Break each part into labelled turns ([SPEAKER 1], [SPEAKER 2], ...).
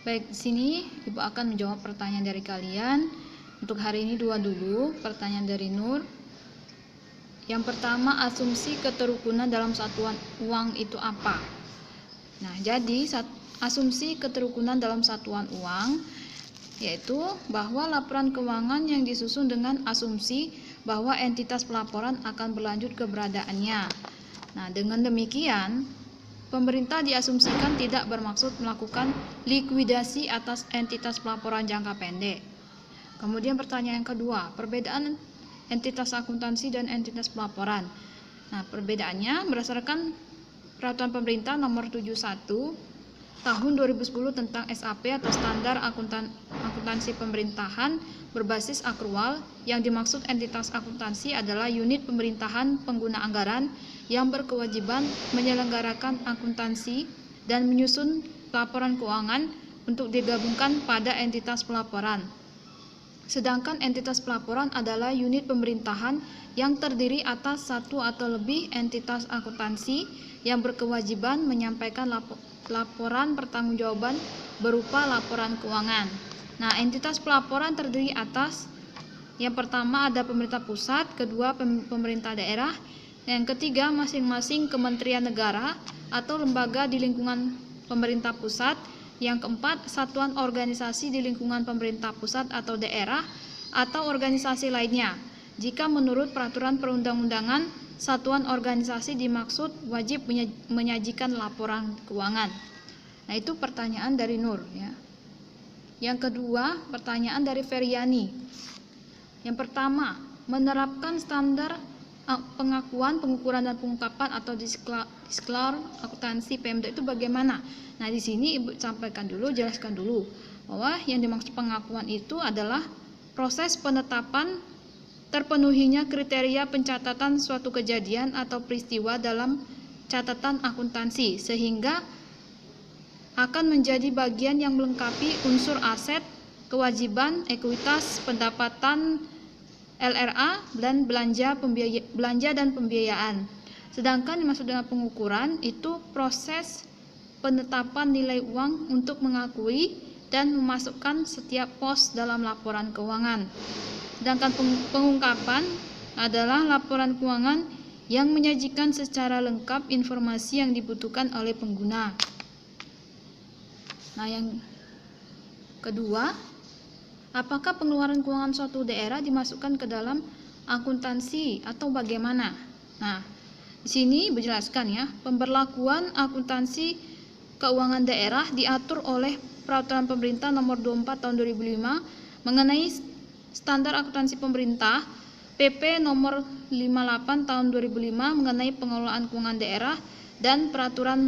[SPEAKER 1] Baik, di sini Ibu akan menjawab pertanyaan dari kalian. Untuk hari ini 2 dulu, pertanyaan dari Nur. Yang pertama, asumsi keterukunan dalam satuan uang itu apa? Nah, jadi asumsi keterukunan dalam satuan uang yaitu bahwa laporan keuangan yang disusun dengan asumsi bahwa entitas pelaporan akan berlanjut keberadaannya. Nah, dengan demikian, pemerintah diasumsikan tidak bermaksud melakukan likuidasi atas entitas pelaporan jangka pendek. Kemudian pertanyaan yang kedua, perbedaan entitas akuntansi dan entitas pelaporan. Nah, perbedaannya berdasarkan Peraturan Pemerintah Nomor 71 Tahun 2010 tentang SAP atau Standar Akuntansi Pemerintahan berbasis akrual. Yang dimaksud entitas akuntansi adalah unit pemerintahan pengguna anggaran yang berkewajiban menyelenggarakan akuntansi dan menyusun laporan keuangan untuk digabungkan pada entitas pelaporan. Sedangkan entitas pelaporan adalah unit pemerintahan yang terdiri atas satu atau lebih entitas akuntansi yang berkewajiban menyampaikan laporan pertanggungjawaban berupa laporan keuangan. Nah, entitas pelaporan terdiri atas yang pertama ada pemerintah pusat, kedua pemerintah daerah, yang ketiga masing-masing kementerian negara atau lembaga di lingkungan pemerintah pusat, yang keempat satuan organisasi di lingkungan pemerintah pusat atau daerah atau organisasi lainnya. Jika menurut peraturan perundang-undangan, satuan organisasi dimaksud wajib menyajikan laporan keuangan. Nah, itu pertanyaan dari Nur ya. Yang kedua, pertanyaan dari Feryani. Yang pertama, menerapkan standar pengakuan, pengukuran dan pengungkapan atau disclosure akuntansi PMD itu bagaimana? Nah, di sini Ibu sampaikan dulu, jelaskan dulu bahwa yang dimaksud pengakuan itu adalah proses penetapan terpenuhinya kriteria pencatatan suatu kejadian atau peristiwa dalam catatan akuntansi sehingga akan menjadi bagian yang melengkapi unsur aset, kewajiban, ekuitas, pendapatan, LRA, dan belanja dan pembiayaan. Sedangkan dimaksud dengan pengukuran itu proses penetapan nilai uang untuk mengakui dan memasukkan setiap pos dalam laporan keuangan. Sedangkan pengungkapan adalah laporan keuangan yang menyajikan secara lengkap informasi yang dibutuhkan oleh pengguna. Nah, yang kedua, apakah pengeluaran keuangan suatu daerah dimasukkan ke dalam akuntansi atau bagaimana? Nah, di sini dijelaskan ya, pemberlakuan akuntansi keuangan daerah diatur oleh Peraturan Pemerintah Nomor 24 Tahun 2005 mengenai Standar Akuntansi Pemerintah, PP Nomor 58 Tahun 2005 mengenai pengelolaan keuangan daerah, dan Peraturan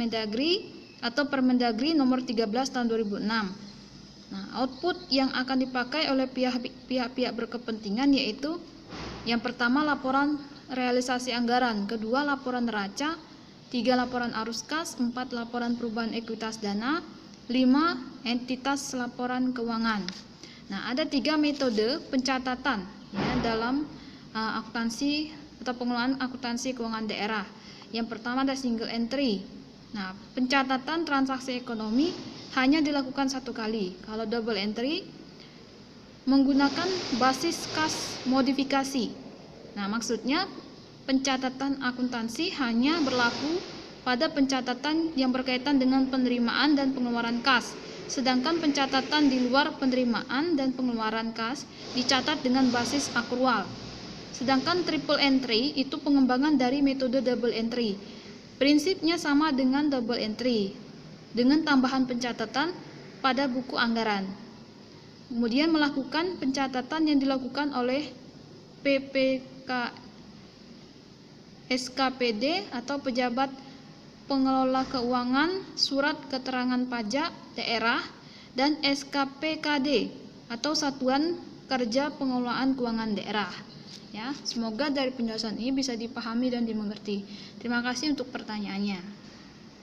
[SPEAKER 1] Mendagri atau Permendagri Nomor 13 Tahun 2006. Nah, output yang akan dipakai oleh pihak-pihak berkepentingan yaitu yang pertama laporan realisasi anggaran, kedua laporan neraca, 3 laporan arus kas, 4 laporan perubahan ekuitas dana, 5 entitas laporan keuangan. Nah, ada 3 metode pencatatan ya dalam akuntansi atau pengelolaan akuntansi keuangan daerah. Yang pertama ada single entry. Nah, pencatatan transaksi ekonomi hanya dilakukan 1 kali. Kalau double entry menggunakan basis kas modifikasi. Nah, maksudnya pencatatan akuntansi hanya berlaku pada pencatatan yang berkaitan dengan penerimaan dan pengeluaran kas. Sedangkan pencatatan di luar penerimaan dan pengeluaran kas dicatat dengan basis akrual. Sedangkan triple entry itu pengembangan dari metode double entry. Prinsipnya sama dengan double entry, dengan tambahan pencatatan pada buku anggaran. Kemudian melakukan pencatatan yang dilakukan oleh PPK SKPD atau pejabat pengelola keuangan surat keterangan pajak daerah, dan SKPKD atau Satuan Kerja Pengelolaan Keuangan Daerah. Ya, semoga dari penjelasan ini bisa dipahami dan dimengerti. Terima kasih untuk pertanyaannya.